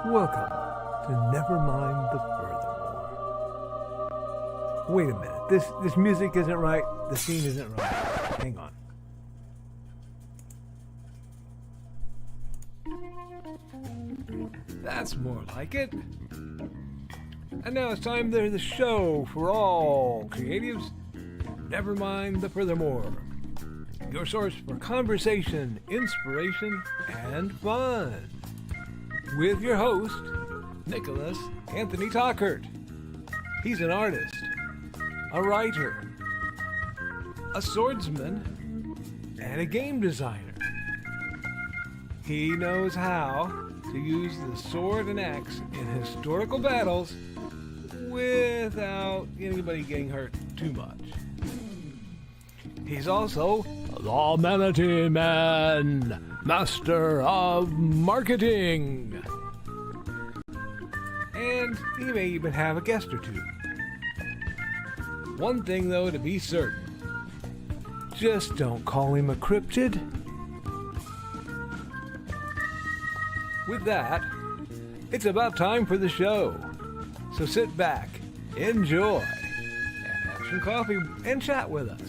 Welcome to Nevermind the Furthermore. Wait a minute, this music isn't right, the scene isn't right. Hang on. That's more like it. And now it's time for the show for all creatives. Nevermind the Furthermore. Your source for conversation, inspiration, and fun. With your host, Nicholas Anthony Tockert. He's an artist, a writer, a swordsman, and a game designer. He knows how to use the sword and axe in historical battles without anybody getting hurt too much. He's also the Manatee Man, master of marketing. And he may even have a guest or two. One thing, though, to be certain. Just don't call him a cryptid. With that, it's about time for the show. So sit back, enjoy, and have some coffee and chat with us.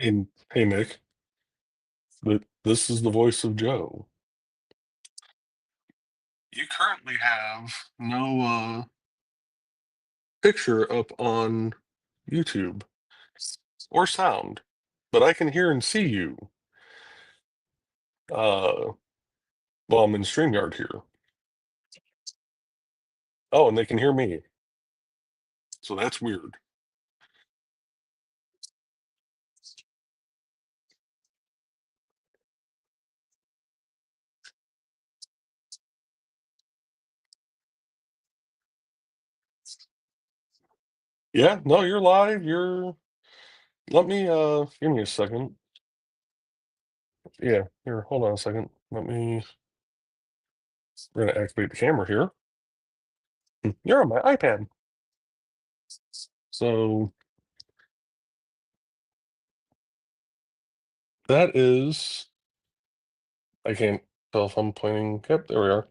And hey, Nick, this is the voice of Joe. You currently have no picture up on YouTube or sound, but I can hear and see you. While I'm in StreamYard here. Oh, and they can hear me. So that's weird. Yeah, no, you're live. Let me give me a second. Yeah, here, hold on a second. We're gonna activate the camera here. You're on my iPad. So that is, I can't tell if I'm pointing. Yep, there we are.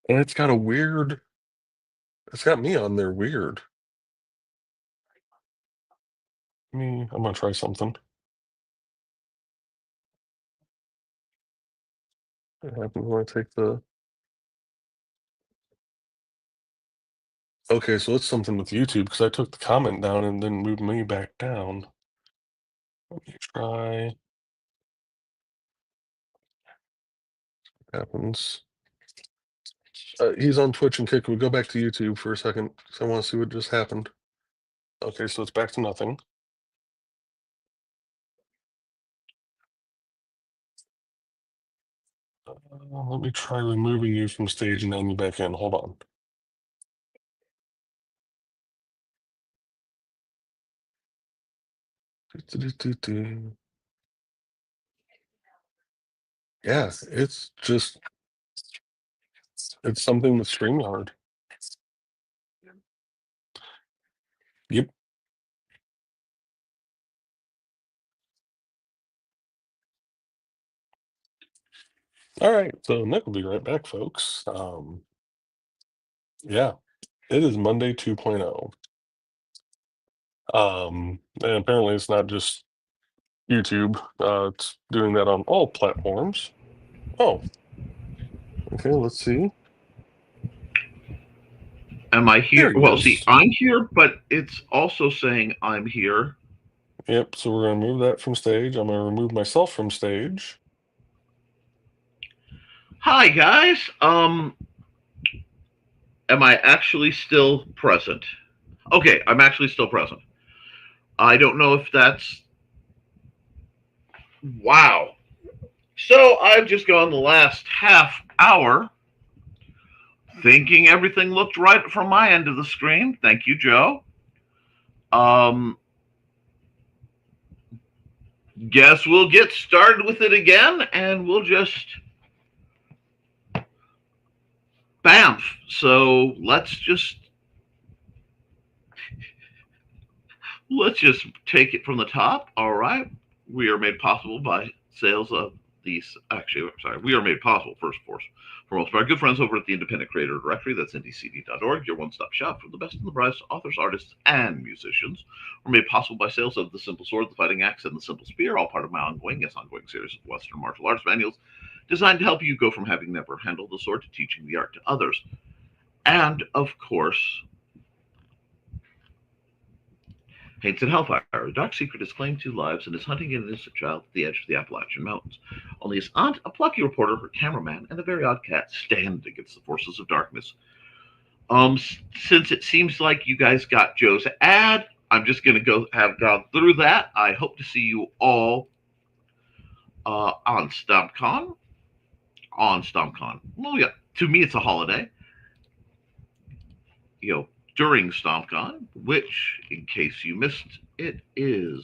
And it's got it's got me on there weird. I'm gonna try something. What happens when I take the, okay, so it's something with YouTube because I took the comment down and then moved me back down. Let me try. What happens? He's on Twitch and Kick. We go back to YouTube for a second because I want to see what just happened. Okay, so it's back to nothing. Let me try removing you from stage and then you back in. Hold on. Yeah, it's something with StreamYard. Yep. All right, so Nick will be right back, folks. Yeah, it is Monday 2.0. And apparently it's not just YouTube. It's doing that on all platforms. Oh, okay, let's see. Am I There here? he Well, see, is. I'm here, but it's also saying I'm here. Yep, so we're gonna move that from stage. I'm gonna remove myself from stage. Hi, guys. Am I actually still present? Okay, I'm actually still present. I don't know if that's. Wow. So I've just gone the last half hour thinking everything looked right from my end of the screen. Thank you, Joe. Um, guess we'll get started with it again and we'll just bamf. So let's just take it from the top. All right. We are made possible by sales of these. Actually, I'm sorry. We are made possible, first, of course, for most of our good friends over at the Independent Creator Directory. That's indiecd.org, your one stop shop for the best and the brightest authors, artists, and musicians. We're made possible by sales of The Simple Sword, The Fighting Axe, and The Simple Spear, all part of my ongoing series of Western martial arts manuals designed to help you go from having never handled the sword to teaching the art to others. And, of course, Paints and Hellfire. A dark secret has claimed 2 lives and is hunting an innocent child at the edge of the Appalachian Mountains. Only his aunt, a plucky reporter, her cameraman, and a very odd cat stand against the forces of darkness. Since it seems like you guys got Joe's ad, I'm just going to have gone through that. I hope to see you all on StompCon. Well, yeah, to me it's a holiday. During StompCon, which, in case you missed, it is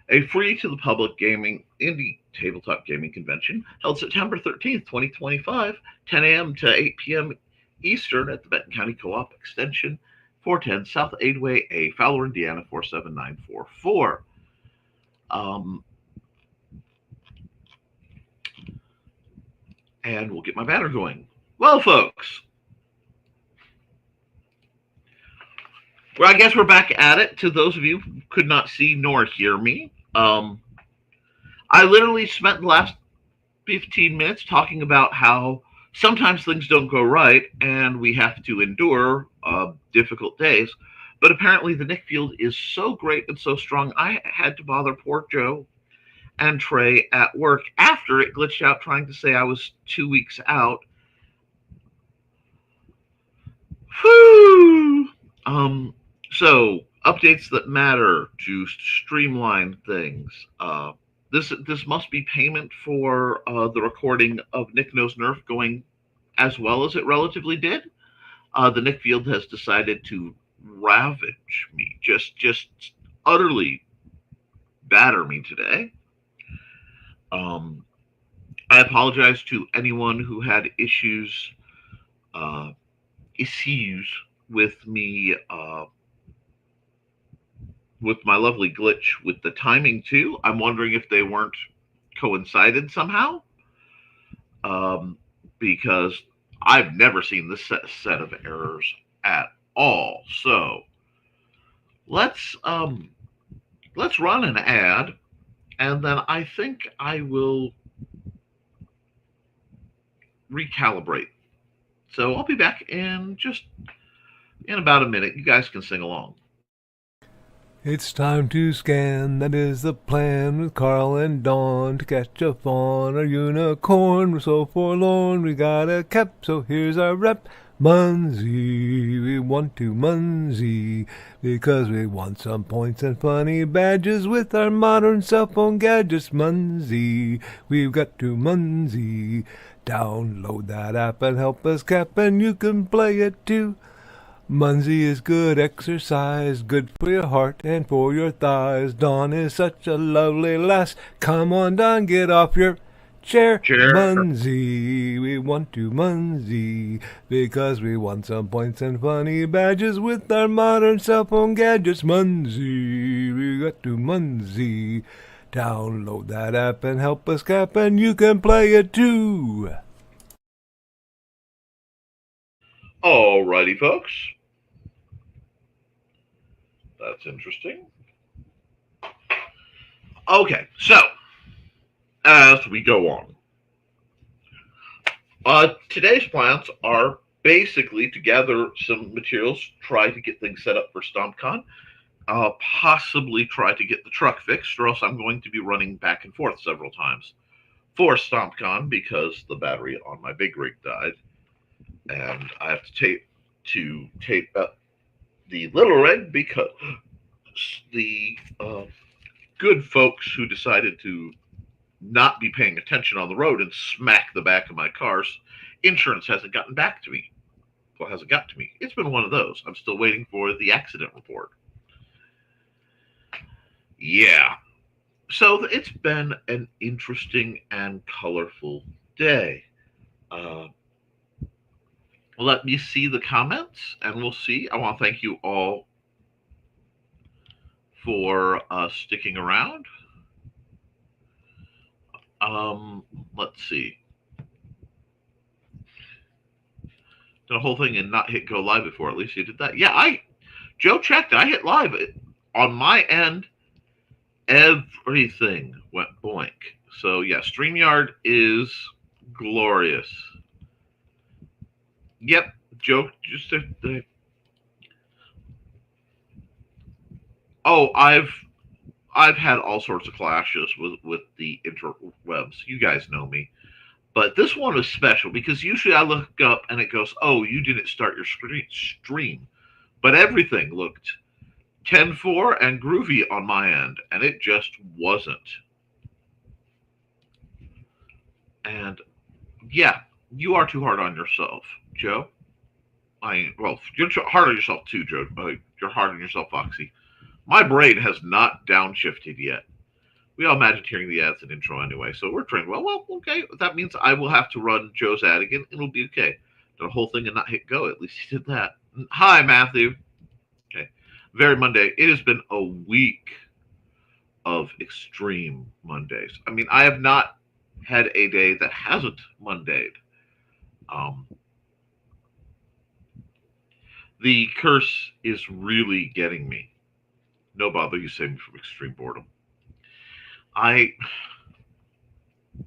a free to the public gaming indie tabletop gaming convention held September 13th, 2025, 10 a.m. to 8 p.m. Eastern at the Benton County Co-op Extension, 410 South Aidway A, Fowler, Indiana 47944. And we'll get my banner going. Well, folks, Well, I guess we're back at it. To those of you who could not see nor hear me, I literally spent the last 15 minutes talking about how sometimes things don't go right and we have to endure difficult days. But apparently, the Nick field is so great and so strong, I had to bother poor Joe and Trey at work after it glitched out trying to say I was 2 weeks out. Whew! So updates that matter to streamline things. This must be payment for the recording of Nick Knows Nerf going as well as it relatively did. The Nick field has decided to ravage me, just utterly batter me today. Um, I apologize to anyone who had uh, issues with me, with my lovely glitch with the timing too. I'm wondering if they weren't coincided somehow, um, because I've never seen this set of errors at all. So let's let's run an ad, and then I think I will recalibrate. So I'll be back in about a minute. You guys can sing along. It's time to scan, that is the plan, with Carl and Dawn to catch a fawn or unicorn. We're so forlorn, we got a cap, so here's our rep. Munsey, we want to Munsey, because we want some points and funny badges with our modern cell phone gadgets. Munsey, we've got to Munsey. Download that app and help us cap, and you can play it too. Munsey is good exercise, good for your heart and for your thighs. Dawn is such a lovely lass. Come on, Dawn, get off your chair. Munsey, we want to Munsey, because we want some points and funny badges with our modern cell phone gadgets. Munsey, we got to Munsey. Download that app and help us cap, and you can play it too. Alrighty, folks. That's interesting. Okay, so as we go on, today's plans are basically to gather some materials, try to get things set up for StompCon, possibly try to get the truck fixed, or else I'm going to be running back and forth several times for StompCon because the battery on my big rig died, and I have to tape up the little rig because the good folks who decided to not be paying attention on the road and smack the back of my car's insurance hasn't gotten back to me. Well, hasn't got to me. It's been one of those. I'm still waiting for the accident report. Yeah. So it's been an interesting and colorful day. Let me see the comments, and we'll see. I want to thank you all for sticking around. Let's see. Did a whole thing and not hit go live before. At least you did that. Yeah, Joe checked. I hit live. On my end, everything went boink. So yeah, StreamYard is glorious. Yep, Joe. Just oh, I've had all sorts of clashes with the interwebs. You guys know me, but this one was special because usually I look up and it goes, "Oh, you didn't start your stream," but everything looked 10-4 and groovy on my end, and it just wasn't. And yeah, you are too hard on yourself, Joe. Well, you're hard on yourself too, Joe. You're hard on yourself, Foxy. My brain has not downshifted yet. We all imagined hearing the ads and intro anyway, so we're trained. Well, okay. That means I will have to run Joe's ad again. It'll be okay. Did a whole thing and not hit go. At least he did that. Hi, Matthew. Okay. Very Monday. It has been a week of extreme Mondays. I mean, I have not had a day that hasn't Mondayed. The curse is really getting me. No bother, you save me from extreme boredom.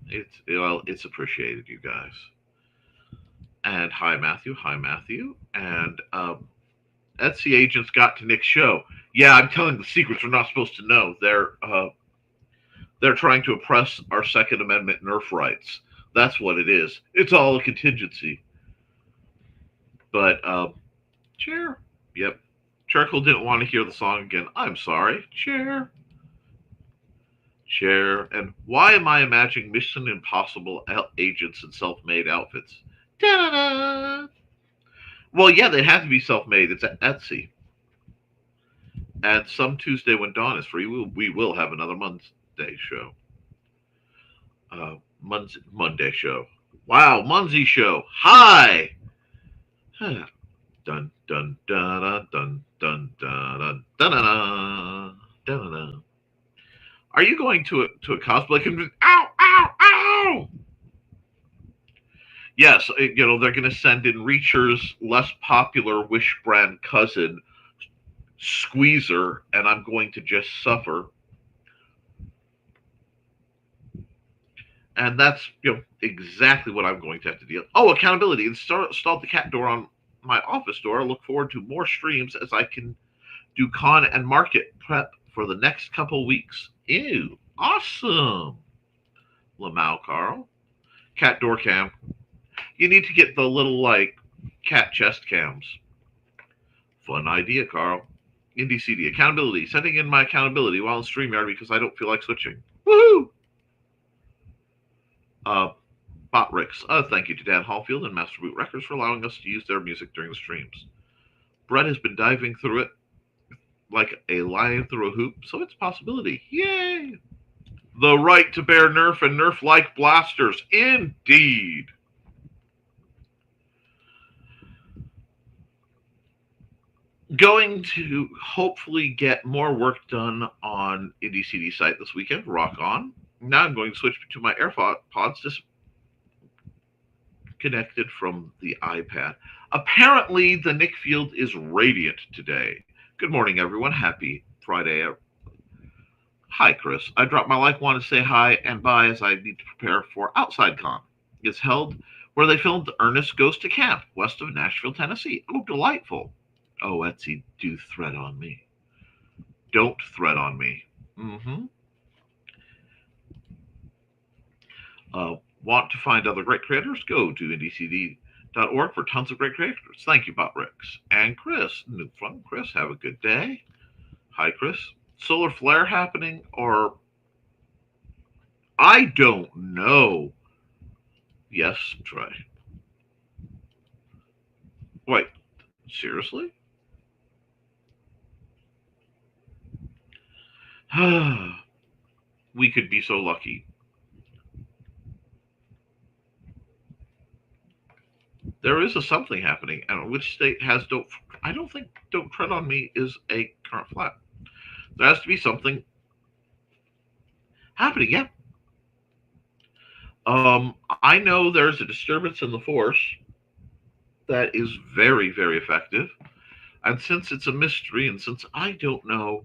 It's appreciated, you guys. And hi Matthew, and Etsy agents got to Nick's show. Yeah, I'm telling the secrets we're not supposed to know. They're trying to oppress our Second Amendment Nerf rights. That's what it is. It's all a contingency. But Chair, yep. Charcoal didn't want to hear the song again. I'm sorry, Chair. And why am I imagining Mission Impossible agents in self-made outfits? Da-da-da! Well, yeah, they have to be self-made. It's at Etsy. And some Tuesday when Dawn is free, we will have another Monday show. Monday show. Wow, Munsey show. Hi. Dun dun dun dun dun dun dun dun dun dun. Are you going to a cosplay convention? Ow! Ow! Ow! Yes, they're going to send in Reacher's less popular Wish brand cousin, Squeezer, and I'm going to just suffer. And that's exactly what I'm going to have to deal. Oh, accountability. Installed the cat door on my office door. I look forward to more streams as I can do con and market prep for the next couple weeks. Ew, awesome. Lamau Carl. Cat door cam. You need to get the little cat chest cams. Fun idea, Carl. Indie CD. Accountability. Sending in my accountability while in StreamYard because I don't feel like switching. Woohoo! Botrix. Thank you to Dan Hallfield and Master Boot Records for allowing us to use their music during the streams. Brett has been diving through it like a lion through a hoop, so it's a possibility. Yay! The right to bear Nerf and Nerf-like blasters. Indeed. Going to hopefully get more work done on Indie CD site this weekend. Rock on. Now I'm going to switch to my AirPods disconnected from the iPad. Apparently, the Nick Field is radiant today. Good morning, everyone. Happy Friday. Hi, Chris. I dropped my like, want to say hi and bye as I need to prepare for Outside Con. It's held where they filmed Ernest Goes to Camp, west of Nashville, Tennessee. Oh, delightful. Oh, Etsy, do thread on me. Don't thread on me. Want to find other great creators? Go to indiecd.org for tons of great creators. Thank you, Botrix. And Chris, new from Chris, have a good day. Hi, Chris. Solar flare happening, or I don't know. Yes, Trey. Wait, seriously? We could be so lucky. There is something happening, and which state has don't? I don't think "Don't Tread on Me" is a current flat. There has to be something happening. Yeah. I know there's a disturbance in the force that is very, very effective, and since it's a mystery, and since I don't know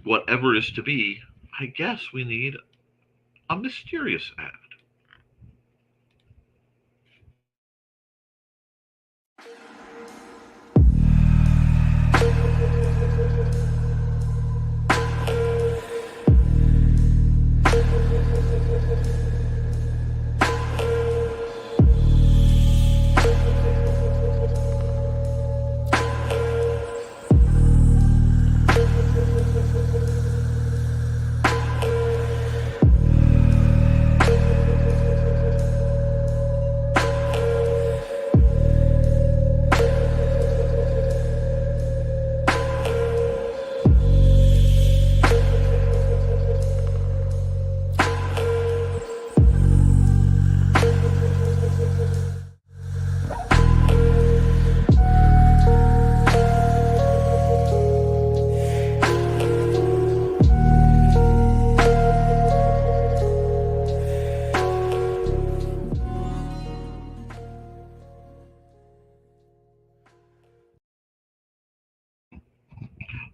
whatever is to be, I guess we need a mysterious ad.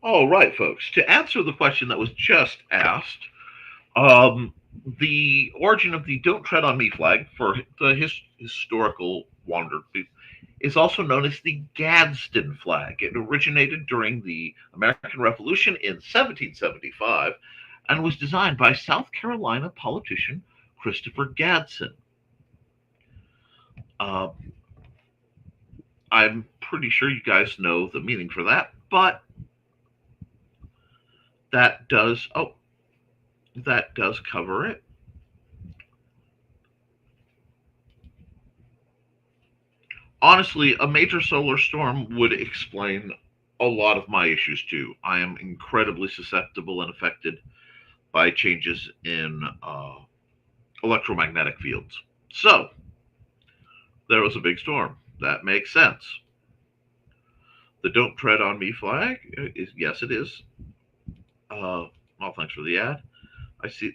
All right, folks. To answer the question that was just asked, the origin of the "Don't Tread on Me" flag for the historical wander is also known as the Gadsden flag. It originated during the American Revolution in 1775 and was designed by South Carolina politician Christopher Gadsden. Uh, I'm pretty sure you guys know the meaning for that, but that does cover it. Honestly, a major solar storm would explain a lot of my issues too. I am incredibly susceptible and affected by changes in electromagnetic fields. So, there was a big storm. That makes sense. The "Don't Tread on Me" flag is, yes, it is. Well, thanks for the ad. I see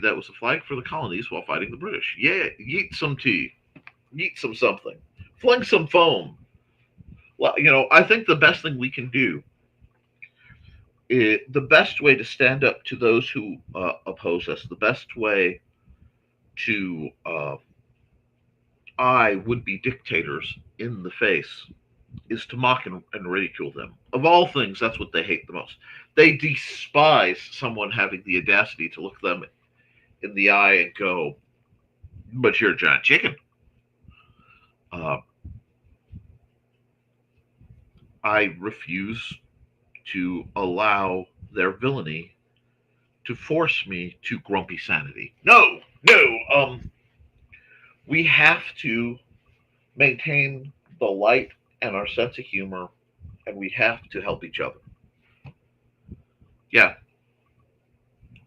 that was a flag for the colonies while fighting the British. Yeah, yeet some tea, yeet some something, fling some foam. Well, I think the best thing we can do, the best way to stand up to those who oppose us, the best way to eye would-be dictators in the face is to mock and ridicule them. Of all things, that's what they hate the most. They despise someone having the audacity to look them in the eye and go, "But you're a giant chicken." Uh, I refuse to allow their villainy to force me to grumpy sanity. No, no. We have to maintain the light and our sense of humor, and we have to help each other. Yeah,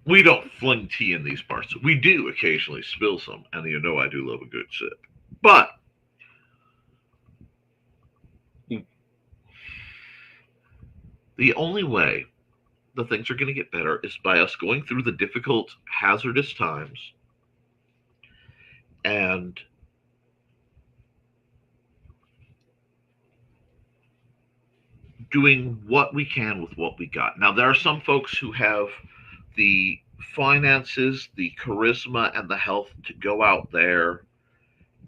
we don't fling tea in these parts. We do occasionally spill some, and I do love a good sip. But the only way that things are going to get better is by us going through the difficult, hazardous times and doing what we can with what we got. Now, there are some folks who have the finances, the charisma, and the health to go out there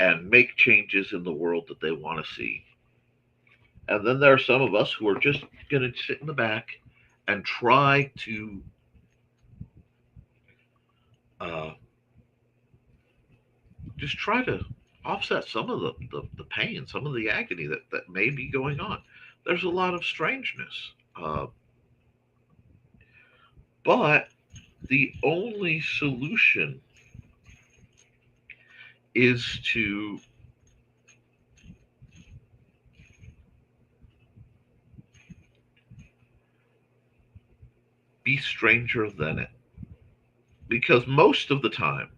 and make changes in the world that they want to see. And then there are some of us who are just going to sit in the back and try to uh, just try to offset some of the pain, some of the agony that may be going on. There's a lot of strangeness. But the only solution is to be stranger than it. Because most of the time,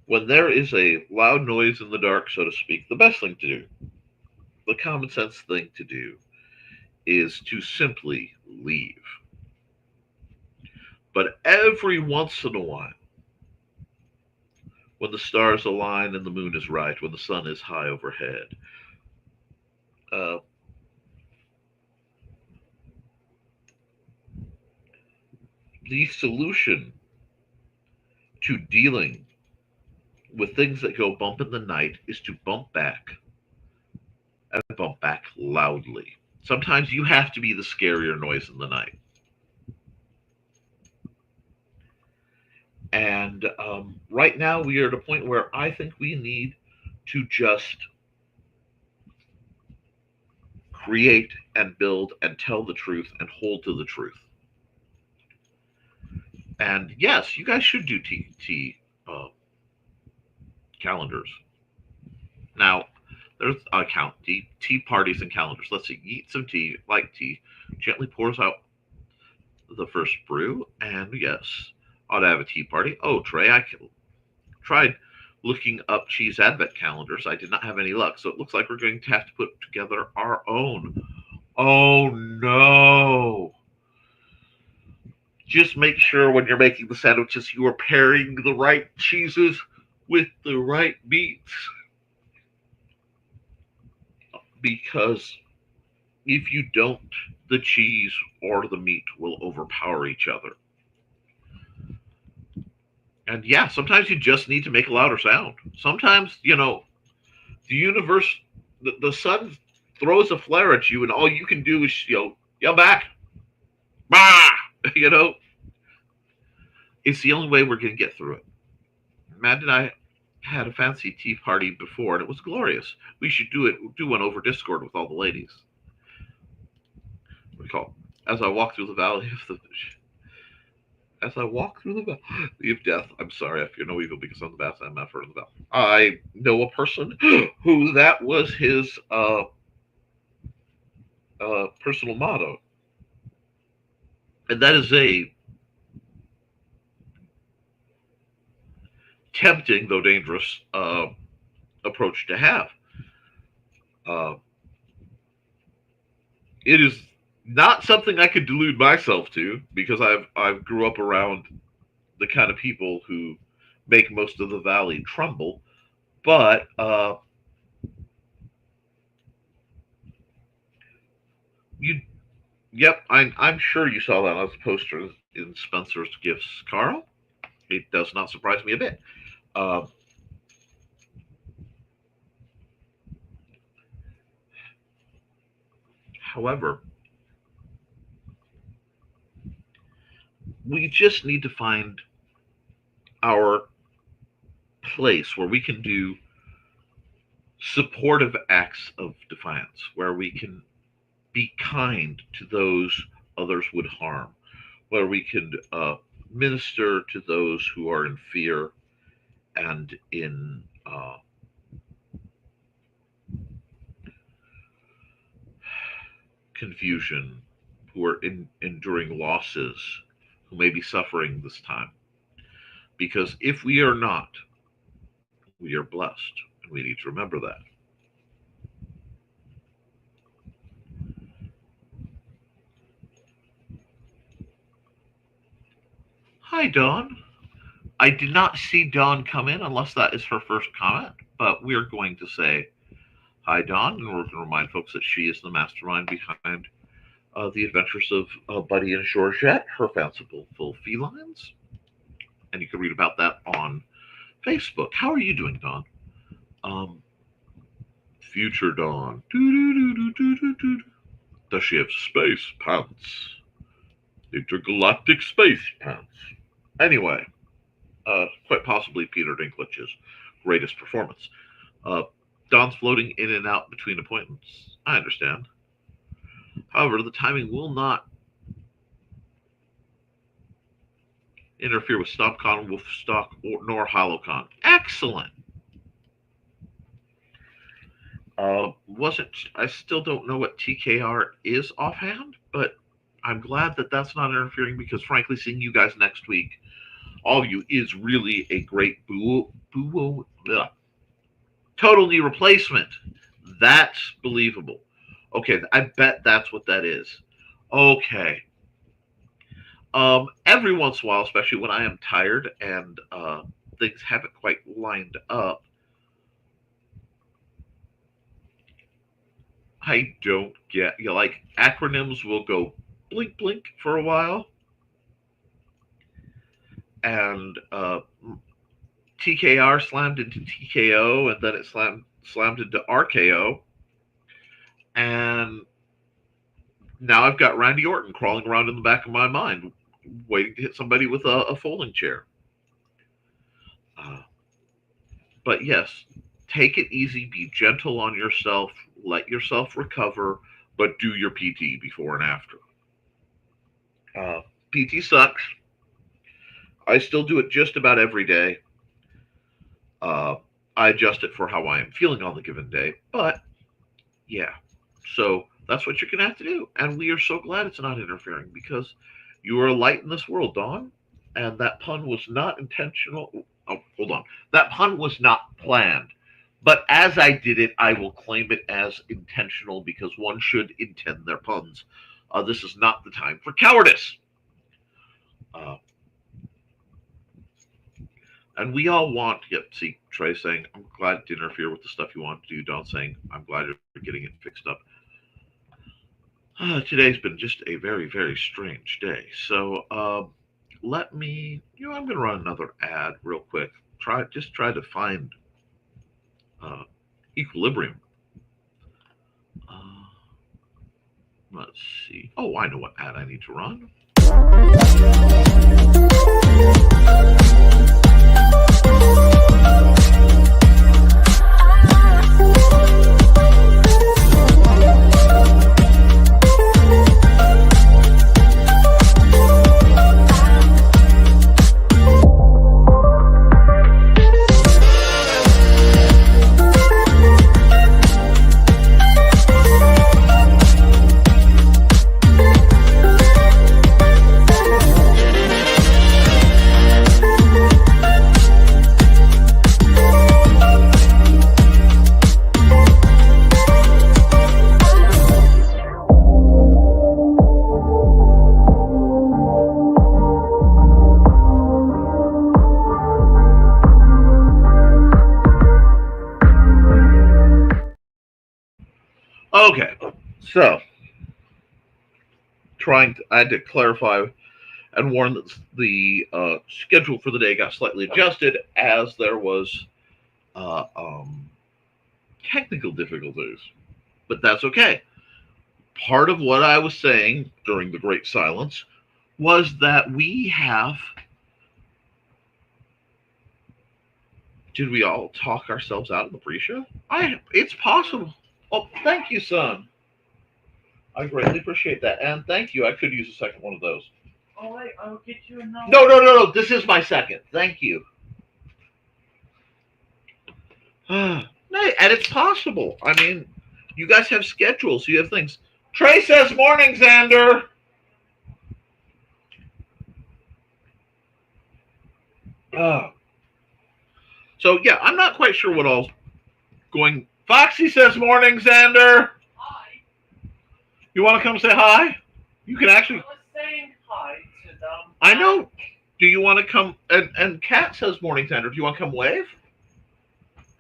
when there is a loud noise in the dark, so to speak, the best thing to do, the common sense thing to do, is to simply leave. But every once in a while, when the stars align and the moon is right, when the sun is high overhead, uh, the solution to dealing with things that go bump in the night is to bump back and bump back loudly. Sometimes you have to be the scarier noise in the night. And right now, we are at a point where I think we need to just create and build and tell the truth and hold to the truth. And yes, you guys should do tea calendars. Now, there's tea parties and calendars. Let's see. Eat some tea, like tea. Gently pours out the first brew, and yes, ought to have a tea party. Oh, Trey, I tried looking up cheese advent calendars. I did not have any luck, so it looks like we're going to have to put together our own. Oh no! Just make sure when you're making the sandwiches, you are pairing the right cheeses with the right meats, because If you don't, the cheese or the meat will overpower each other. And yeah, sometimes you just need to make a louder sound. Sometimes, the universe, the sun throws a flare at you, and all you can do is, yell back. Bah! You know, it's the only way we're going to get through it. Matt and I had a fancy tea party before, and it was glorious. We should do one over Discord with all the ladies. Recall, as I walk through the valley of the as I walk through the valley of death. I'm sorry, I fear no evil because I'm the best. I'm not for the valley. I know a person who that was his personal motto, and that is a tempting though dangerous approach to have. Uh, it is not something I could delude myself to because I've grew up around the kind of people who make most of the valley tremble. But you, yep, I'm sure you saw that as a poster in Spencer's Gifts, Carl. It does not surprise me a bit. Uh, However, we just need to find our place where we can do supportive acts of defiance, where we can be kind to those others would harm, where we can minister to those who are in fear and in confusion, who are enduring losses, who may be suffering this time. Because if we are not, we are blessed, and we need to remember that. Hi, Dawn. I did not see Dawn come in unless that is her first comment, but we're going to say hi, Dawn, and we're going to remind folks that she is the mastermind behind the adventures of Buddy and Georgette, her fanciful felines. And you can read about that on Facebook. How are you doing, Dawn? Um, Future Dawn. Does she have space pants? Intergalactic space pants. Anyway, quite possibly Peter Dinklage's greatest performance. Uh, Dawn's floating in and out between appointments. I understand. However, the timing will not interfere with StopCon, Wolfstock, nor HoloCon. Excellent. Wasn't I still don't know what TKR is offhand, but I'm glad that that's not interfering because, frankly, seeing you guys next week, all of you, is really a great total knee replacement. That's believable. Okay, I bet that's what that is. Okay. Every once in a while, especially when I am tired and things haven't quite lined up, I don't get, like acronyms will go blink blink for a while, and TKR slammed into TKO, and then it slammed into RKO, and now I've got Randy Orton crawling around in the back of my mind, waiting to hit somebody with a folding chair. But yes, take it easy, be gentle on yourself, let yourself recover, but do your PT before and after. PT sucks. I still do it just about every day. I adjust it for how I am feeling on the given day, but yeah. So that's what you're going to have to do. And we are so glad it's not interfering because you are a light in this world, Dawn. And that pun was not intentional. Oh, hold on. That pun was not planned. But as I did it, I will claim it as intentional because one should intend their puns. This is not the time for cowardice. And we all want, yep, see, Trey saying, I'm glad it didn't interfere with the stuff you want to do. Don saying, I'm glad you're getting it fixed up. Today's been just a very, very strange day. So let me, I'm going to run another ad real quick. Try to find uh, equilibrium. Uh, let's see. Oh, I know what ad I need to run. Okay, so I had to clarify and warn that the schedule for the day got slightly adjusted as there was uh, um, technical difficulties, but that's okay. Part of what I was saying during the Great Silence was that we have. Did we all talk ourselves out of the pre-show? It's possible. Oh, thank you, son. I greatly appreciate that, and thank you. I could use a second one of those. Oh, wait, I'll get you another. No. This is my second. Thank you. And it's possible. I mean, you guys have schedules. You have things. Trey says, "Morning, Xander." So yeah, I'm not quite sure what all's going. Foxy says, "Morning, Xander." Hi. You want to come say hi? You can actually. I was saying hi to them. I know. Do you want to come? And Kat says, "Morning, Xander." Do you want to come wave?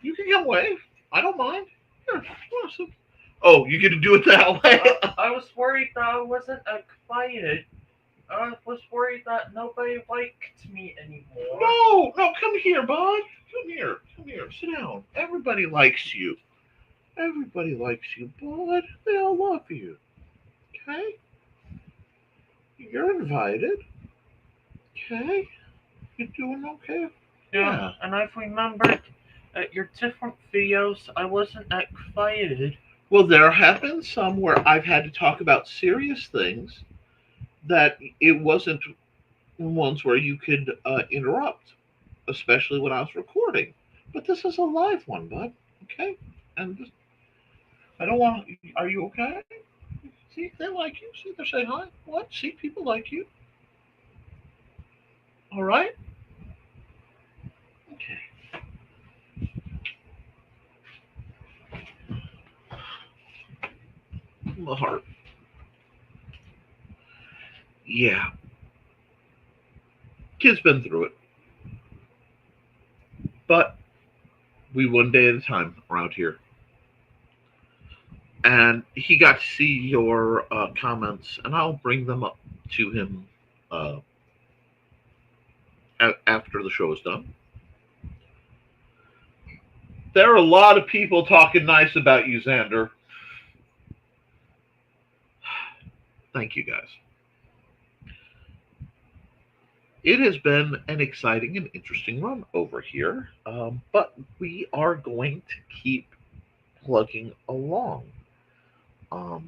You can come wave. I don't mind. Here, awesome. Oh, you get to do it that way. I was worried that I wasn't excited. I was worried that nobody liked me anymore. No, come here, bud. Come here. Sit down. Everybody likes you. Everybody likes you, bud. They all love you. Okay? You're invited. Okay? You doing okay? Yeah. And I've remembered at your different videos, I wasn't excited. Well, there have been some where I've had to talk about serious things that it wasn't ones where you could interrupt, especially when I was recording. But this is a live one, bud. Okay? And just, I don't want. Are you okay? See, they like you. See, they say hi. What? See, people like you. All right. Okay. My heart. Yeah. Kid's been through it. But we one day at a time around here. And he got to see your comments, and I'll bring them up to him after the show is done. There are a lot of people talking nice about you, Xander. Thank you, guys. It has been an exciting and interesting run over here, but we are going to keep plugging along. I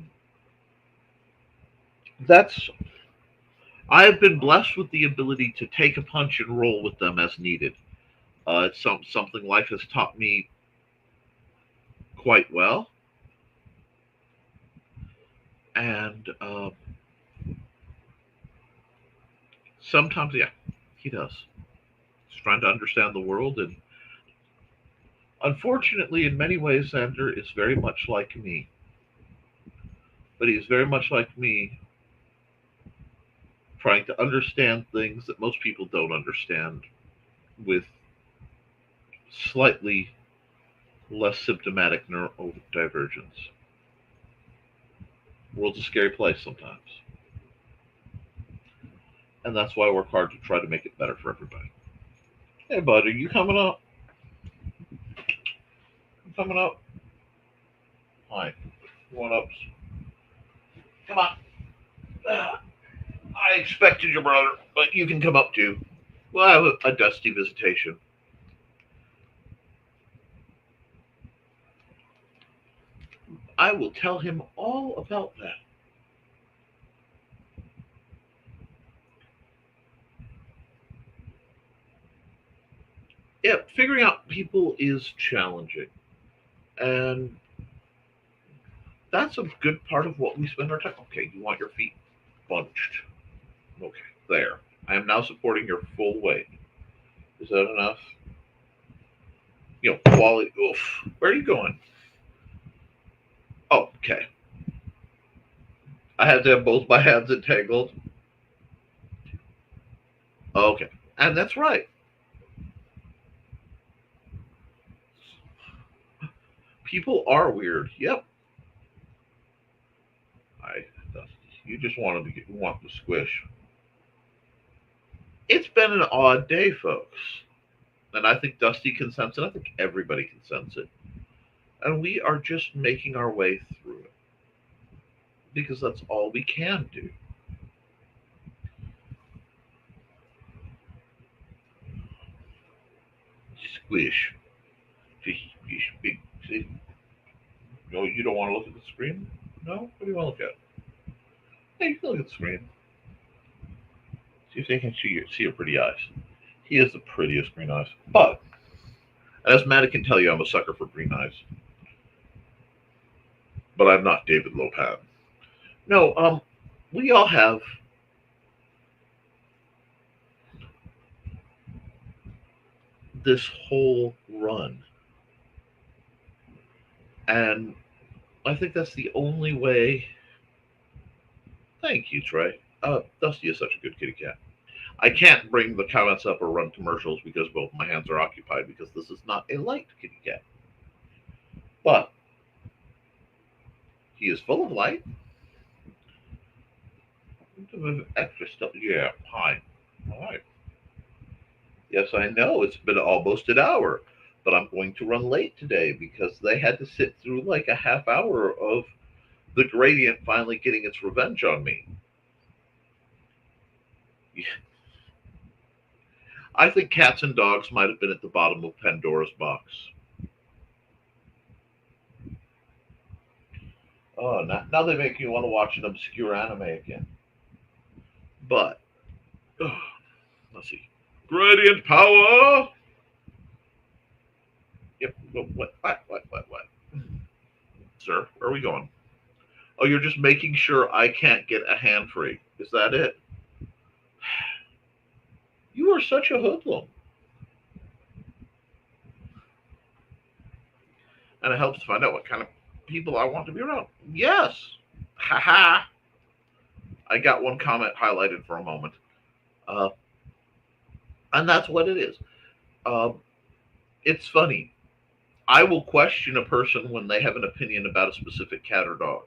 have been blessed with the ability to take a punch and roll with them as needed. It's something life has taught me quite well, and sometimes, yeah, he does. He's trying to understand the world, and unfortunately, in many ways, Xander is very much like me. But he's very much like me, trying to understand things that most people don't understand with slightly less symptomatic neurodivergence. The world's a scary place sometimes. And that's why I work hard to try to make it better for everybody. Hey, bud, are you coming up? You coming up? Hi. You want up? Come on. I expected your brother, but you can come up too. We'll have a dusty visitation. I will tell him all about that. Yeah, figuring out people is challenging. And that's a good part of what we spend our time. Okay, you want your feet bunched. Okay, there. I am now supporting your full weight. Is that enough? Quality. Oof. Where are you going? Oh, okay. I have to have both my hands entangled. Okay. And that's right. People are weird. Yep. I. You just want the squish. It's been an odd day, folks. And I think Dusty can sense it. I think everybody can sense it. And we are just making our way through it. Because that's all we can do. Squish. See? No, you don't want to look at the screen? No? What do you want to look at? Hey, you can look at the screen. See if they can see your pretty eyes. He has the prettiest green eyes. But, as Matt can tell you, I'm a sucker for green eyes. But I'm not David Lopan. No, we all have this whole run. And I think that's the only way. Thank you, Trey. Dusty is such a good kitty cat. I can't bring the comments up or run commercials because both my hands are occupied because this is not a light kitty cat. But he is full of light. Extra stuff. Yeah, hi. All right. Yes, I know. It's been almost an hour, but I'm going to run late today because they had to sit through like a half hour of the gradient finally getting its revenge on me. Yeah. I think cats and dogs might have been at the bottom of Pandora's box. Oh, now they make me want to watch an obscure anime again. But, let's see. Gradient power! Yep, what? Sir, where are we going? Oh, you're just making sure I can't get a hand free. Is that it? You are such a hoodlum. And it helps to find out what kind of people I want to be around. Yes. Haha. I got one comment highlighted for a moment. And that's what it is. It's funny. I will question a person when they have an opinion about a specific cat or dog.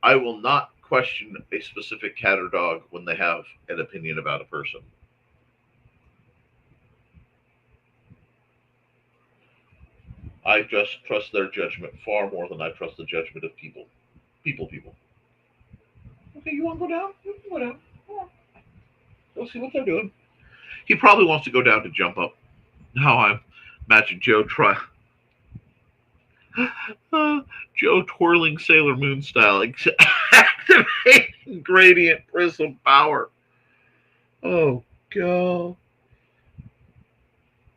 I will not question a specific cat or dog when they have an opinion about a person. I just trust their judgment far more than I trust the judgment of people. People. Okay, you want to go down? You can go down. Go see what they're doing. He probably wants to go down to jump up. Now I imagine Joe Joe twirling Sailor Moon style, activating gradient prism power. Oh god.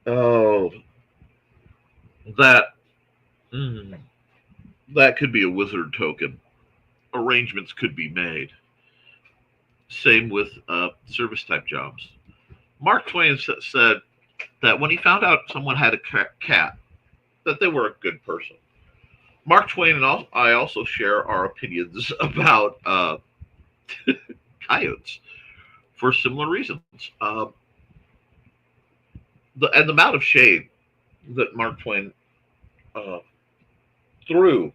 Oh, that that could be a wizard token. Arrangements could be made. Same with service type jobs. Mark Twain said that when he found out someone had a cat, that they were a good person. Mark Twain and I also share our opinions about coyotes for similar reasons. The amount of shade that Mark Twain threw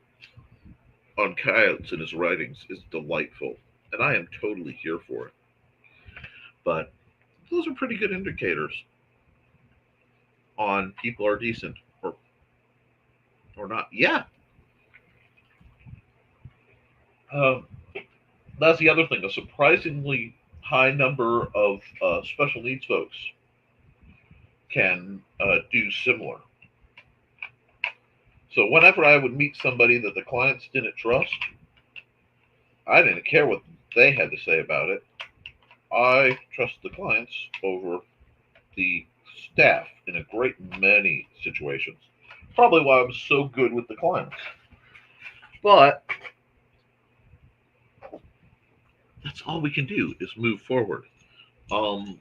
on coyotes in his writings is delightful, and I am totally here for it. But those are pretty good indicators on people are decent or not. Yeah. Um, that's the other thing. A surprisingly high number of special needs folks can do similar. So whenever I would meet somebody that the clients didn't trust, I didn't care what they had to say about it. I trust the clients over the staff in a great many situations. Probably why I'm so good with the clients. But that's all we can do is move forward. Um,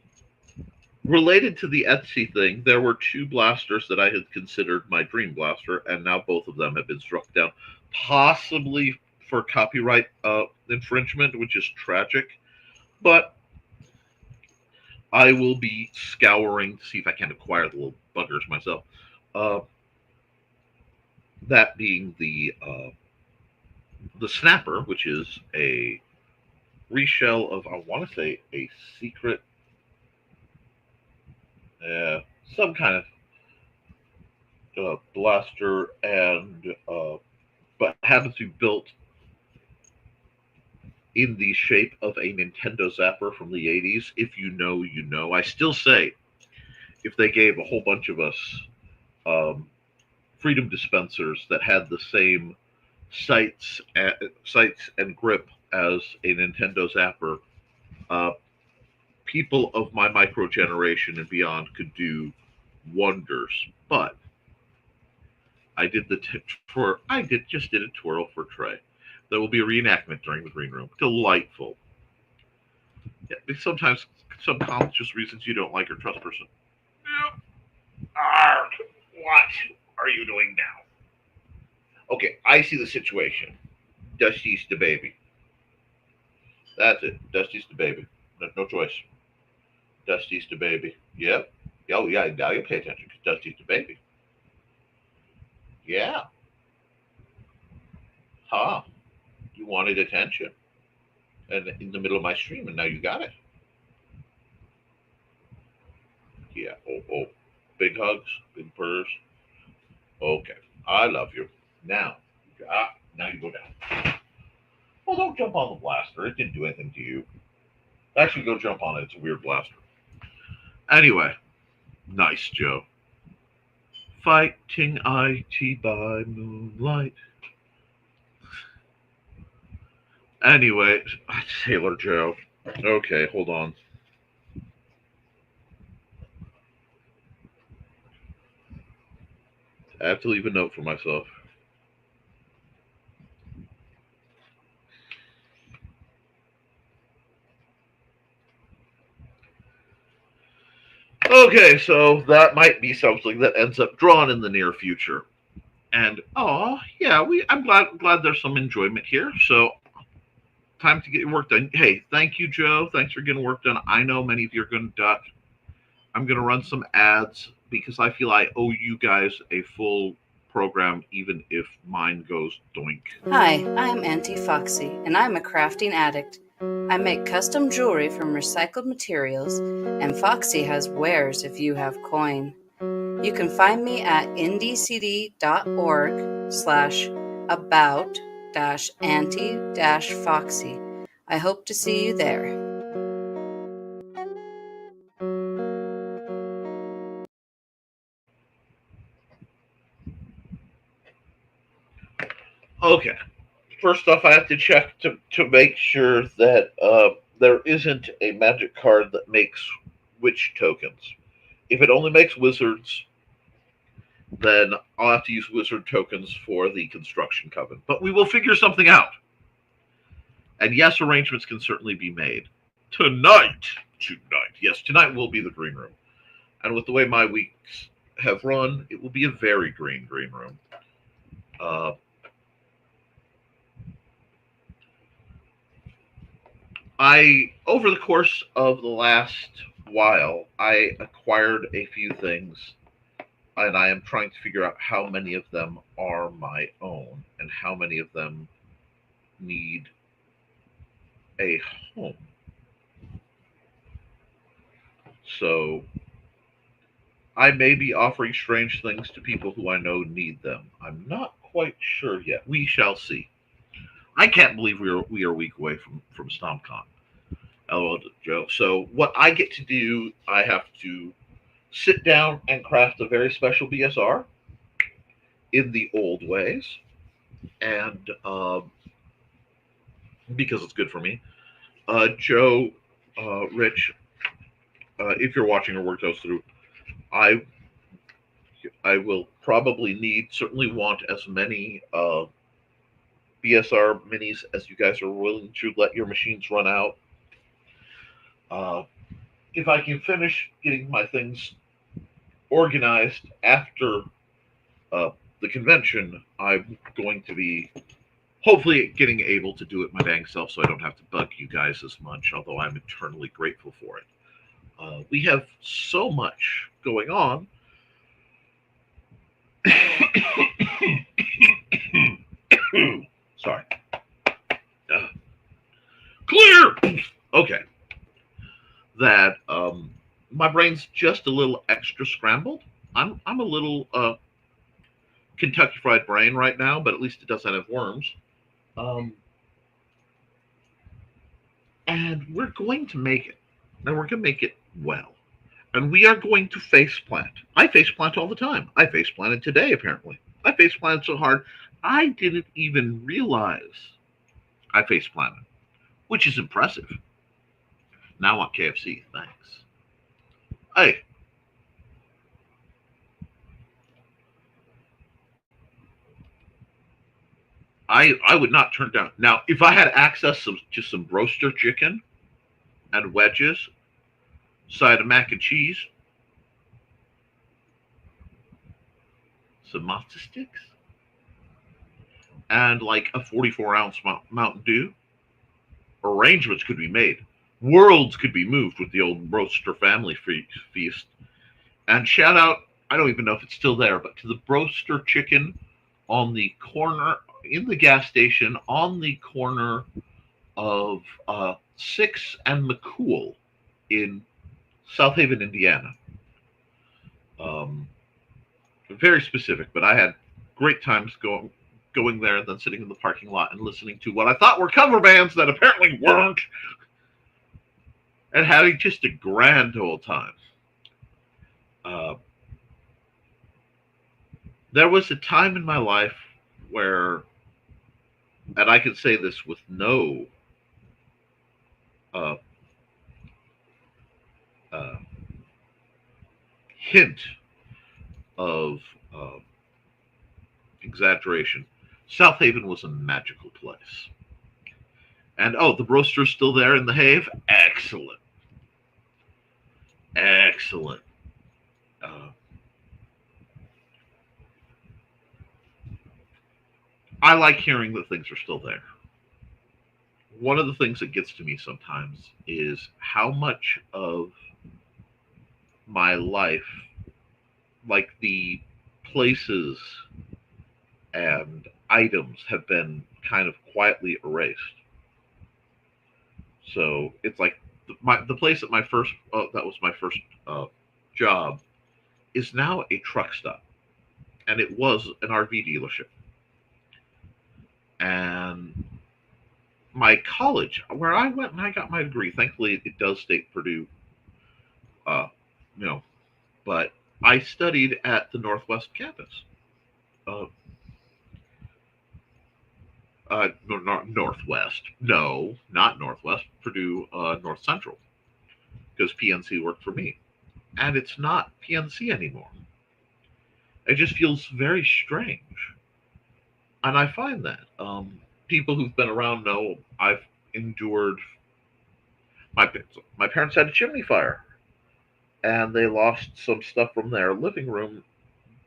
Related to the Etsy thing, there were two blasters that I had considered my dream blaster, and now both of them have been struck down, possibly for copyright infringement, which is tragic. But I will be scouring to see if I can acquire the little buggers myself. Uh, that being the snapper, which is a reshell of, I want to say, a secret, some kind of blaster, and but happens to be built in the shape of a Nintendo Zapper from the 80s. If you know, you know. I still say, if they gave a whole bunch of us Freedom dispensers that had the same sights and grip as a Nintendo Zapper, uh, people of my micro generation and beyond could do wonders. But I did the tour. I did a twirl for Trey. There will be a reenactment during the green room. Delightful. Yeah, sometimes subconscious reasons you don't like or trust person. Yeah. Arg, what are you doing now? Okay, I see the situation. Dusty's the baby. That's it. Dusty's the baby. No choice. Dusty's the baby. Yep. Oh yeah. Now you pay attention because Dusty's the baby. Yeah. Huh. You wanted attention, and in the middle of my stream, and now you got it. Yeah. Oh. Big hugs, big purrs. Okay. I love you. Now. Now you go down. Well, don't jump on the blaster. It didn't do anything to you. Actually, go jump on it. It's a weird blaster. Anyway, nice, Joe. Fighting IT by moonlight. Anyway, Sailor Joe. Okay, hold on. I have to leave a note for myself. Okay, so that might be something that ends up drawn in the near future. And yeah, I'm glad there's some enjoyment here. So time to get your work done. Hey, thank you, Joe. Thanks for getting work done. I know many of you are going to duck. I'm going to run some ads because I feel I owe you guys a full program, even if mine goes doink. Hi, I'm Auntie Foxy, and I'm a crafting addict. I make custom jewelry from recycled materials, and Foxy has wares if you have coin. You can find me at ndcd.org/about-auntie-foxy. I hope to see you there. Okay. First off, I have to check to make sure that there isn't a magic card that makes witch tokens. If it only makes wizards, then I'll have to use wizard tokens for the construction coven. But we will figure something out. And yes, arrangements can certainly be made. Tonight. Yes, tonight will be the green room. And with the way my weeks have run, it will be a very green room. Over the course of the last while, I acquired a few things, and I am trying to figure out how many of them are my own and how many of them need a home. So I may be offering strange things to people who I know need them. I'm not quite sure yet. We shall see. I can't believe we are a week away from StompCon. LOL, Joe. So what I get to do, I have to sit down and craft a very special BSR in the old ways, and because it's good for me. Joe, Rich, if you're watching or work those through, I will probably certainly want as many BSR minis as you guys are willing to let your machines run out. If I can finish getting my things organized after the convention, I'm going to be hopefully getting able to do it my dang self so I don't have to bug you guys as much, although I'm eternally grateful for it. We have so much going on. Sorry. Clear! Okay. That my brain's just a little extra scrambled. I'm a little Kentucky Fried Brain right now, but at least it doesn't have worms. And we're going to make it. And we're going to make it well. And we are going to faceplant. I faceplant all the time. I faceplanted today, apparently. I faceplanted so hard, I didn't even realize I faceplanted, which is impressive. Now I want KFC. Thanks. Hey. I would not turn down. Now, if I had access to some roaster chicken and wedges, side of mac and cheese, some matzo sticks, and like a 44-ounce Mountain Dew, arrangements could be made. Worlds could be moved with the old roaster family feast. And shout out, I don't even know if it's still there, but to the roaster chicken on the corner, in the gas station, on the corner of 6th and McCool in South Haven, Indiana. Very specific, but I had great times going there and then sitting in the parking lot and listening to what I thought were cover bands that apparently weren't, and having just a grand old time. There was a time in my life where, and I can say this with no hint of exaggeration, South Haven was a magical place. And the roaster's still there in the Have? Excellent. Excellent. I like hearing that things are still there. One of the things that gets to me sometimes is how much of my life, like the places and items, have been kind of quietly erased. So it's like the place that that was my first job is now a truck stop, and it was an RV dealership. And my college, where I went and I got my degree, thankfully it does state Purdue, but I studied at the Northwest campus. Northwest. No, not Northwest. Purdue North Central, because PNC worked for me, and it's not PNC anymore. It just feels very strange, and I find that people who've been around know I've endured. My parents had a chimney fire, and they lost some stuff from their living room,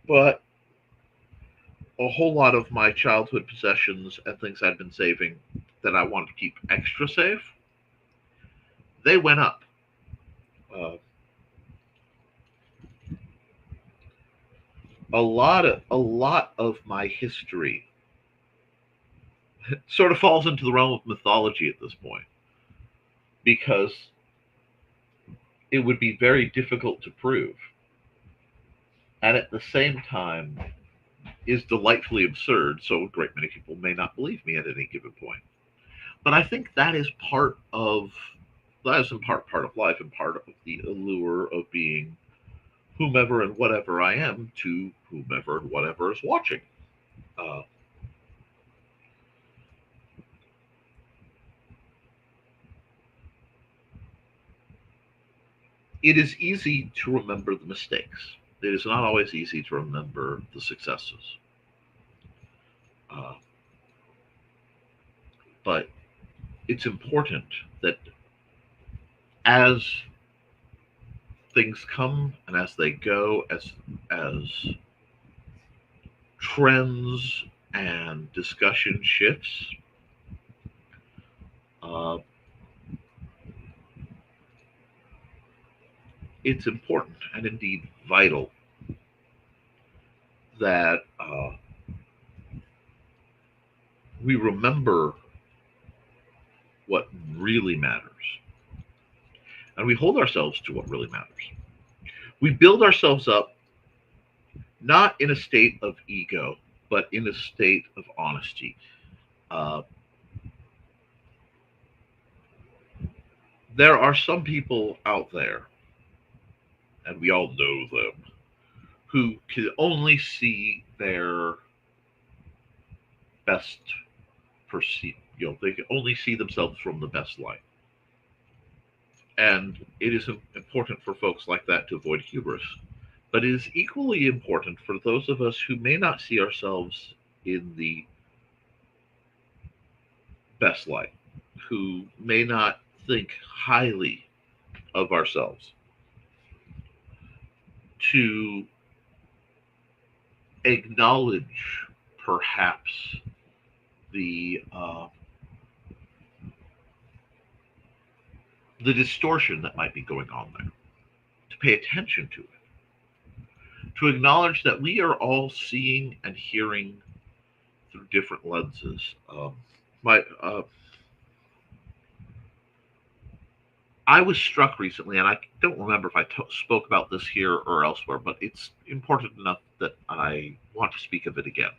but a whole lot of my childhood possessions and things I'd been saving that I wanted to keep extra safe, they went up. A lot of my history sort of falls into the realm of mythology at this point, because it would be very difficult to prove, and at the same time is delightfully absurd, so a great many people may not believe me at any given point. But I think that is in part of life and part of the allure of being whomever and whatever I am to whomever and whatever is watching. Uh, it is easy to remember the mistakes. It is not always easy to remember the successes. Uh, but it's important that as things come and as they go, as trends and discussion shifts, uh, it's important and indeed vital that we remember what really matters, and we hold ourselves to what really matters. We build ourselves up not in a state of ego, but in a state of honesty. Uh, there are some people out there, and we all know them, who can only see their best perceive. They can only see themselves from the best light, and it is important for folks like that to avoid hubris. But it is equally important for those of us who may not see ourselves in the best light, who may not think highly of ourselves, to acknowledge perhaps the distortion that might be going on there, to pay attention to it, to acknowledge that we are all seeing and hearing through different lenses. My I was struck recently, and I don't remember if I spoke about this here or elsewhere, but it's important enough that I want to speak of it again.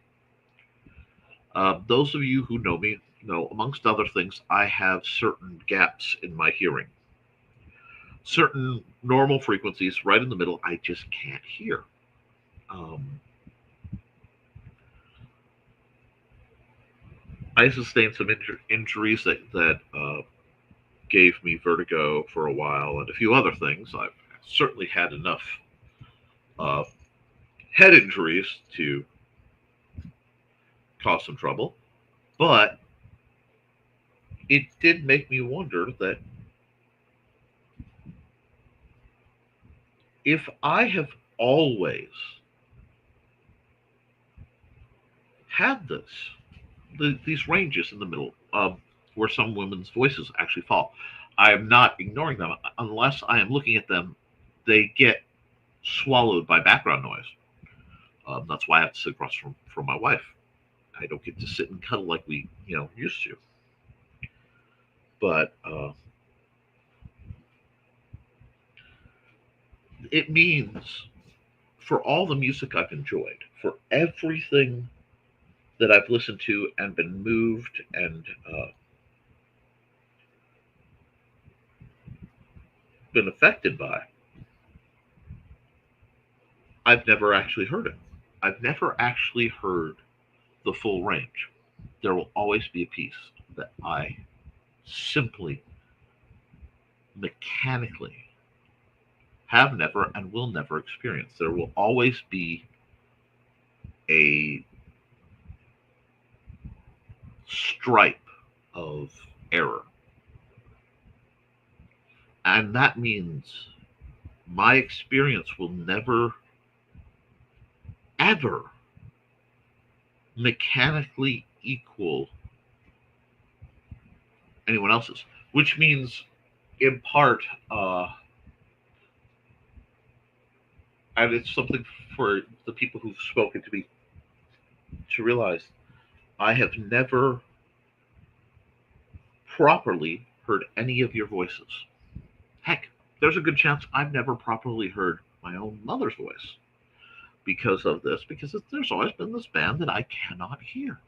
Those of you who know me know, amongst other things, I have certain gaps in my hearing. Certain normal frequencies right in the middle, I just can't hear. I sustained some injuries that gave me vertigo for a while and a few other things. I've certainly had enough head injuries to cause some trouble, but it did make me wonder that if I have always had these ranges in the middle, where some women's voices actually fall, I am not ignoring them. Unless I am looking at them, they get swallowed by background noise. That's why I have to sit across from my wife. I don't get to sit and cuddle like we used to. But it means, for all the music I've enjoyed, for everything that I've listened to and been moved and been affected by, I've never actually heard it. I've never actually heard the full range. There will always be a piece that I simply, mechanically have never and will never experience. There will always be a stripe of error. And that means my experience will never, ever mechanically equal anyone else's, which means, in part, and it's something for the people who've spoken to me to realize, I have never properly heard any of your voices. Heck, there's a good chance I've never properly heard my own mother's voice because of this, because there's always been this band that I cannot hear.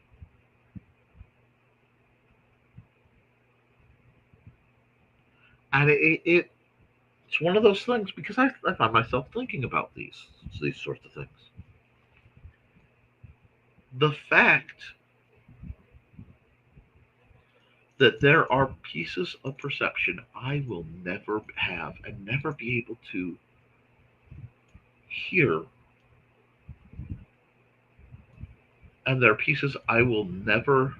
And it's one of those things, because I find myself thinking about these sorts of things. The fact that there are pieces of perception I will never have and never be able to hear, and there are pieces I will never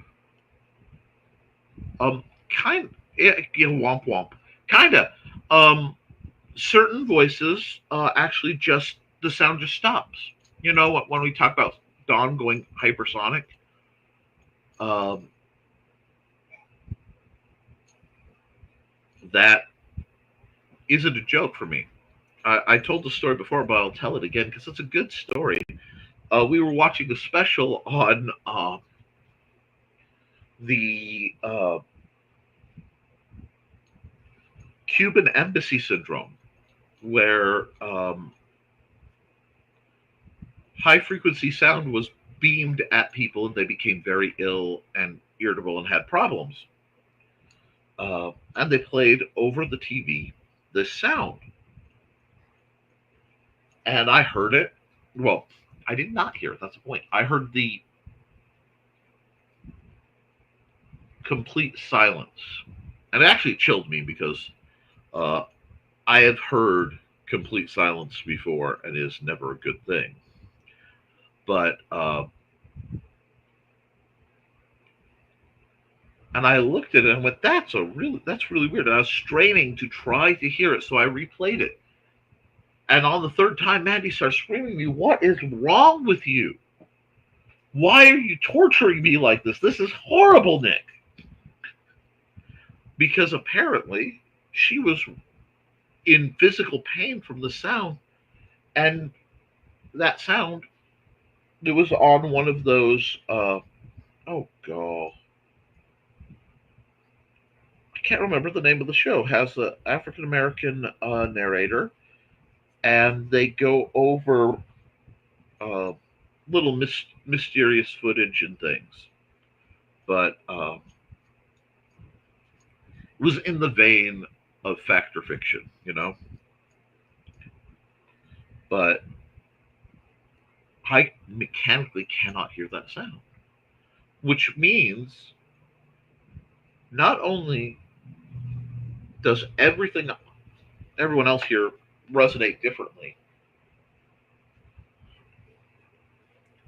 womp womp, certain voices actually just, the sound just stops. You know, when we talk about Dawn going hypersonic, that isn't a joke for me. I told the story before, but I'll tell it again because it's a good story. We were watching a special on the Cuban embassy syndrome, where high frequency sound was beamed at people and they became very ill and irritable and had problems. And they played over the TV this sound. And I heard it. Well, I did not hear it. That's the point. I heard the complete silence. And it actually chilled me because I have heard complete silence before, and it is never a good thing. But and I looked at it and went, that's really weird. And I was straining to try to hear it, so I replayed it. And on the third time, Mandy starts screaming at me, "What is wrong with you? Why are you torturing me like this? This is horrible, Nick." Because apparently she was in physical pain from the sound, and that sound, it was on one of those oh god, I can't remember the name of the show. It has an African American narrator, and they go over little mysterious footage and things, but it was in the vein of fact or fiction, you know. But I mechanically cannot hear that sound, which means not only does everyone else here resonate differently.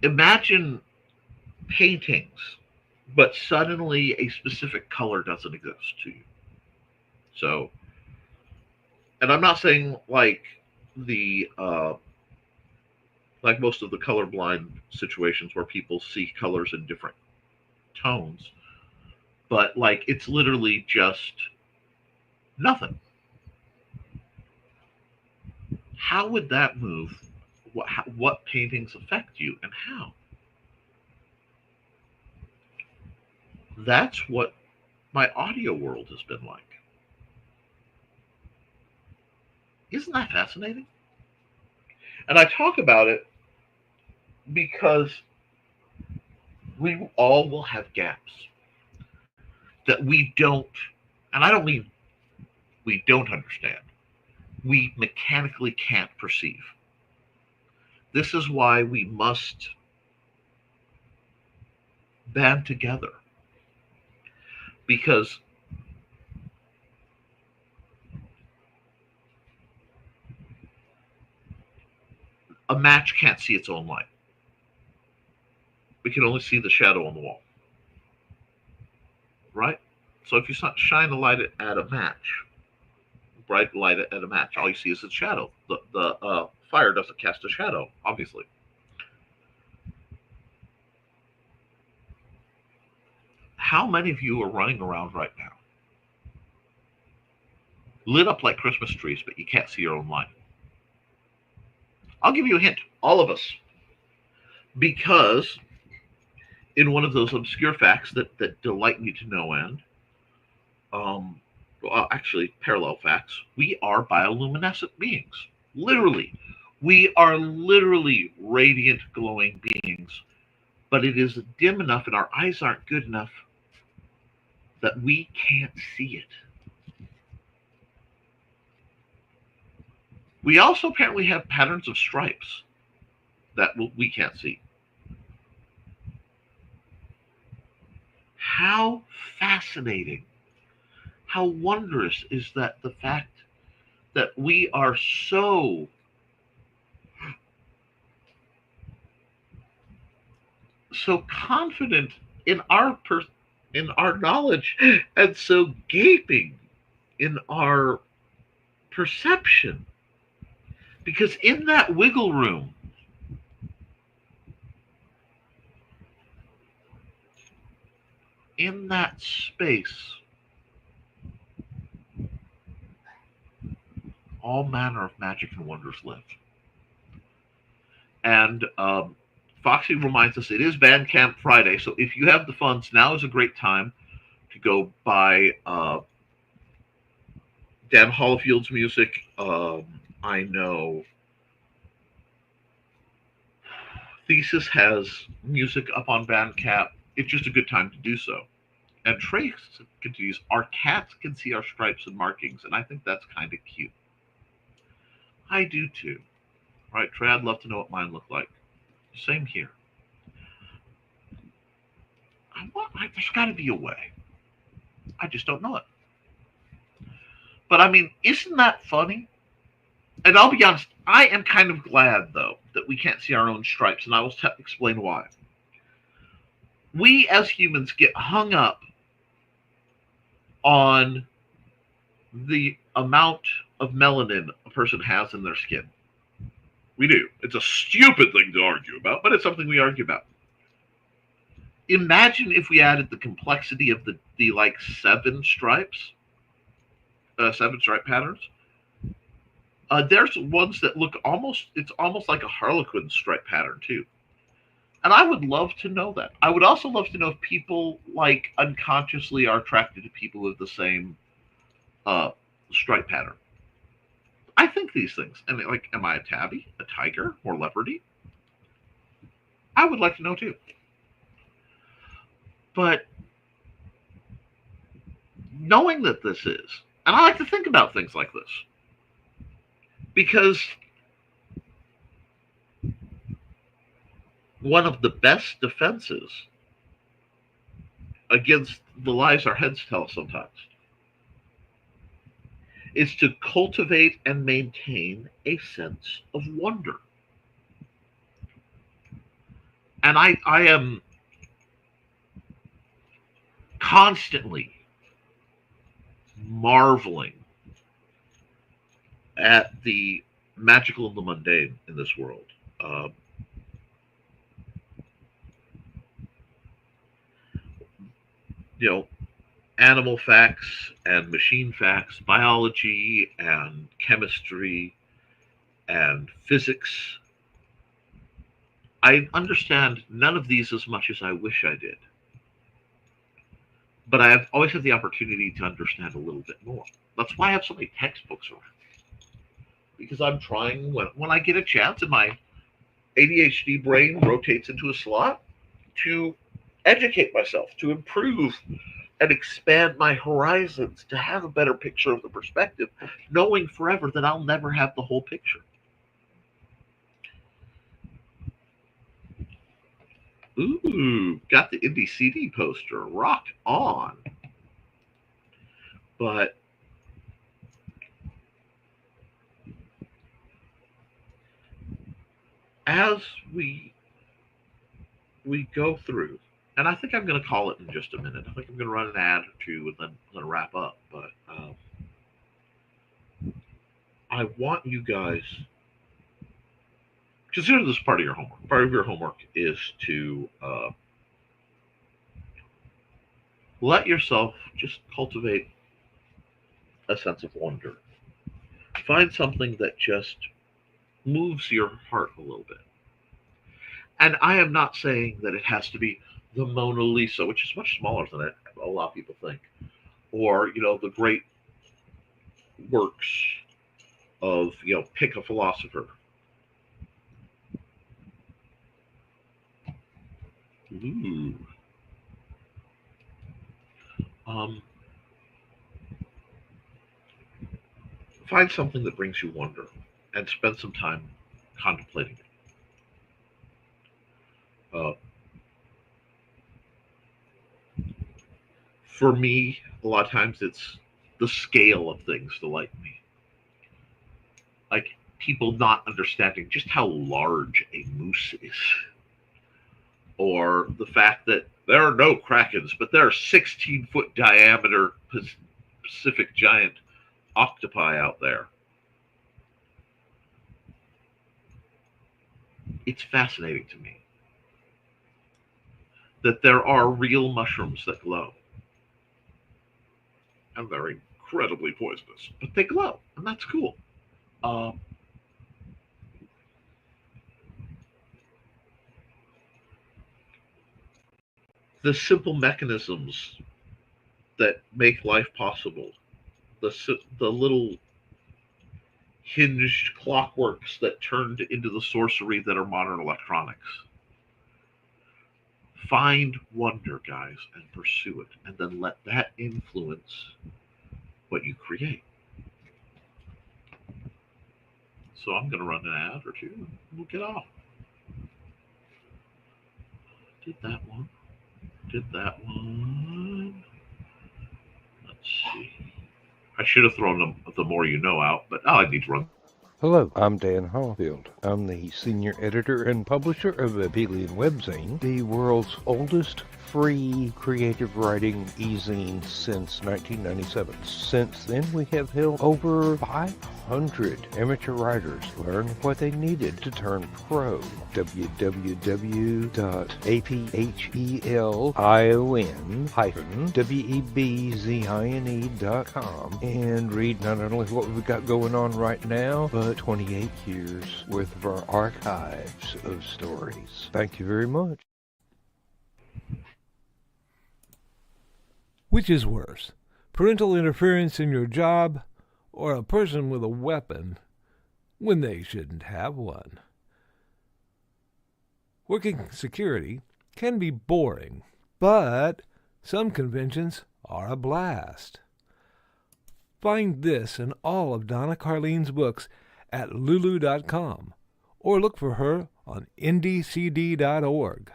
Imagine paintings, but suddenly a specific color doesn't exist to you. So, and I'm not saying like the like most of the colorblind situations where people see colors in different tones, but like it's literally just nothing. How would that move? What paintings affect you and how? That's what my audio world has been like. Isn't that fascinating? And I talk about it because we all will have gaps that we don't, and I don't mean we don't understand, we mechanically can't perceive. This is why we must band together, because a match can't see its own light. We can only see the shadow on the wall, right? So if you shine a light at a match, bright light at a match, all you see is its shadow. The fire doesn't cast a shadow, obviously. How many of you are running around right now, lit up like Christmas trees, but you can't see your own light? I'll give you a hint. All of us. Because in one of those obscure facts that delight me to no end, well, actually, parallel facts. We are bioluminescent beings. Literally. We are literally radiant, glowing beings. But it is dim enough and our eyes aren't good enough that we can't see it. We also apparently have patterns of stripes that we can't see. How fascinating, how wondrous is that the fact that we are so confident in our knowledge and so gaping in our perception, because in that wiggle room, in that space, all manner of magic and wonders live. And Foxy reminds us it is Bandcamp Friday, so if you have the funds, now is a great time to go buy Dan Hollifield's music. I know Thesis has music up on Bandcamp. It's just a good time to do so. And Trace continues, our cats can see our stripes and markings, and I think that's kind of cute. I do too. Right, Trey, I'd love to know what mine look like. Same here. There's got to be a way. I just don't know it. But I mean, isn't that funny? And I'll be honest, I am kind of glad, though, that we can't see our own stripes, and I will explain why. We as humans get hung up on the amount of melanin a person has in their skin. We do. It's a stupid thing to argue about, but it's something we argue about. Imagine if we added the complexity of the like 7 stripe patterns. There's ones that look almost like a Harlequin stripe pattern too. And I would love to know that. I would also love to know if people like unconsciously are attracted to people with the same stripe pattern. I think these things. And like, am I a tabby, a tiger, or leopardy? I would like to know too. But knowing that this is, and I like to think about things like this, because one of the best defenses against the lies our heads tell sometimes is to cultivate and maintain a sense of wonder. And I am constantly marveling at the magical and the mundane in this world. Animal facts and machine facts, biology and chemistry and physics. I understand none of these as much as I wish I did. But I always have the opportunity to understand a little bit more. That's why I have so many textbooks around. Because I'm trying, when I get a chance and my ADHD brain rotates into a slot, to educate myself, to improve and expand my horizons, to have a better picture of the perspective, knowing forever that I'll never have the whole picture. Ooh, got the indie CD poster. Rock on. But as we go through, and I think I'm going to call it in just a minute. I think I'm going to run an ad or two and then wrap up. But I want you guys, consider this part of your homework. Part of your homework is to let yourself just cultivate a sense of wonder. Find something that just moves your heart a little bit. And I am not saying that it has to be the Mona Lisa, which is much smaller than a lot of people think. or the great works of pick a philosopher. Ooh. Find something that brings you wonder and spend some time contemplating it. For me, a lot of times it's the scale of things delight me. Like people not understanding just how large a moose is, or the fact that there are no krakens, but there are 16-foot diameter Pacific giant octopi out there. It's fascinating to me that there are real mushrooms that glow. And they're incredibly poisonous, but they glow, and that's cool. The simple mechanisms that make life possible, the little hinged clockworks that turned into the sorcery that are modern electronics. Find wonder, guys, and pursue it, and then let that influence what you create. So I'm going to run an ad or two, and we'll get off. Did that one. Let's see. I should have thrown the more you know out, but I need to run. Hello, I'm Dan Hallfield. I'm the senior editor and publisher of Abelian Webzine, the world's oldest free creative writing e-zine since 1997. Since then, we have helped over 500 amateur writers learn what they needed to turn pro. www.aphellion-webzine.com and read not only what we've got going on right now, but 28 years worth of our archives of stories. Thank you very much. Which is worse, parental interference in your job or a person with a weapon when they shouldn't have one? Working security can be boring, but some conventions are a blast. Find this and all of Donna Carlene's books at lulu.com or look for her on ndcd.org.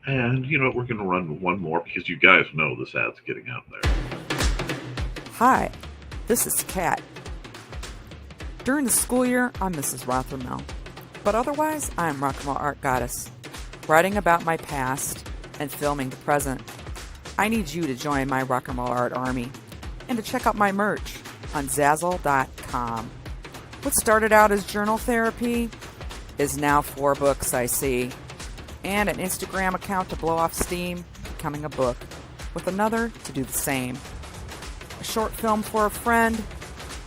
And we're going to run one more because you guys know this ad's getting out there. Hi, this is Kat. During the school year, I'm Mrs. Rothermel, but otherwise, I'm Rock and Roll Art Goddess, writing about my past and filming the present. I need you to join my Rock and Roll Art army and to check out my merch on Zazzle.com. What started out as journal therapy is now 4 books, I see, and an Instagram account to blow off steam, becoming a book, with another to do the same. A short film for a friend.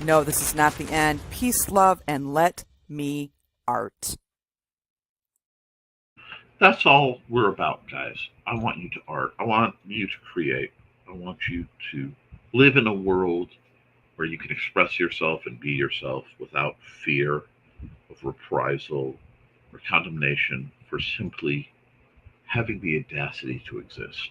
No, this is not the end. Peace, love, and let me art. That's all we're about, guys. I want you to art. I want you to create. I want you to live in a world where you can express yourself and be yourself without fear of reprisal or condemnation for simply having the audacity to exist.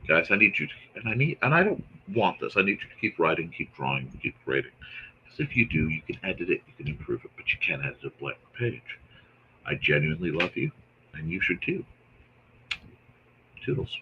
Guys, I need you to, and I don't want this. I need you to keep writing, keep drawing, keep creating. Because if you do, you can edit it, you can improve it, but you can't edit a blank page. I genuinely love you, and you should too. Toodles.